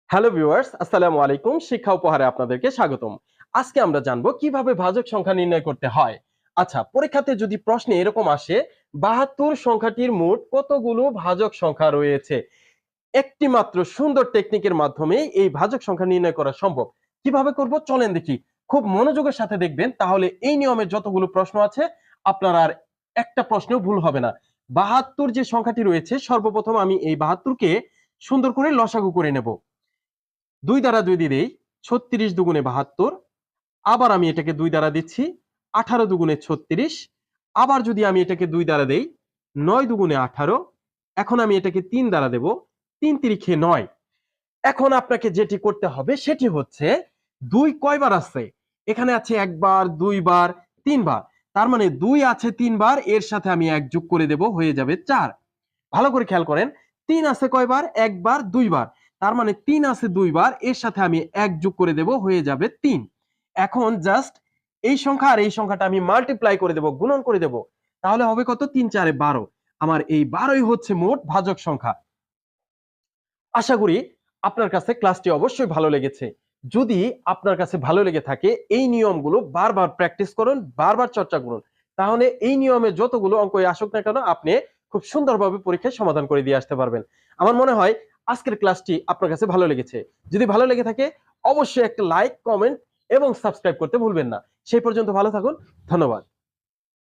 Hello viewers, আসসালামু আলাইকুম। শিক্ষা উপহারে আপনাদেরকে স্বাগতম। আজকে আমরা জানবো কিভাবে ভাজক সংখ্যা নির্ণয় করতে হয়। আচ্ছা, পরীক্ষাতে যদি প্রশ্নে এরকম আসে ৭২ সংখ্যাটির মোট কতগুলো ভাজক সংখ্যা রয়েছে, একটি মাত্র সুন্দর টেকনিকের মাধ্যমে এই ভাজক সংখ্যা নির্ণয় করা সম্ভব। কিভাবে করব চলেন দেখি। খুব মনোযোগের সাথে দেখবেন, তাহলে এই নিয়মের যতগুলো প্রশ্ন আছে আপনার আর একটা প্রশ্নেও ভুল হবে না। ৭২ যে সংখ্যাটি রয়েছে, সর্বপ্রথম আমি এই ৭২ কে সুন্দর করে লসাগু করে নেব। ২ দ্বারা যদি দেই ৩৬ দুগুণে ৭২, আবার আমি এটাকে ২ দ্বারা দিচ্ছি ১৮ দুগুণে ৩৬, আবার যদি আমি এটাকে ২ দ্বারা দেই ৯ দুগুণে ১৮, এখন আমি এটাকে ৩ দ্বারা দেব ৩ তিরিখে ৯। এখন আপনাকে যেটি করতে হবে সেটি হচ্ছে ২ কয়বার আছে, এখানে আছে একবার, দুইবার, তিনবার। তার মানে ২ আছে ৩ বার, এর সাথে আমি ১ যোগ করে দেব, হয়ে যাবে ৪। ভালো করে খেয়াল করেন, ৩ আছে কয়বার, একবার, দুইবার। তার মানে ৩ আছে দুইবার, এর সাথে আমি ১ যোগ করে দেব, হয়ে যাবে ৩। এখন জাস্ট এই সংখ্যা আর এই সংখ্যাটা আমি মাল্টিপ্লাই করে দেব, গুণন করে দেব। তাহলে হবে কত? ৩ ৪ ১২। আমার এই ১২ই হচ্ছে মোট ভাজক সংখ্যা। আশা করি আপনার কাছে ক্লাসটি অবশ্যই ভালো লেগেছে। যদি আপনার কাছে ভালো লেগে থাকে, এই নিয়মগুলো বারবার প্র্যাকটিস করুন, বারবার চর্চা করুন। তাহলে এই নিয়মে যতগুলো অঙ্কই আসুক না কেন, আপনি খুব সুন্দরভাবে পরীক্ষায় সমাধান করে দিয়ে আসতে পারবেন। আমার মনে হয় আজকের ক্লাসটি আপনার কাছে ভালো লেগেছে। যদি ভালো লেগে থাকে, অবশ্যই একটা লাইক, কমেন্ট এবং সাবস্ক্রাইব করতে ভুলবেন না। সেই পর্যন্ত ভালো থাকুন। ধন্যবাদ।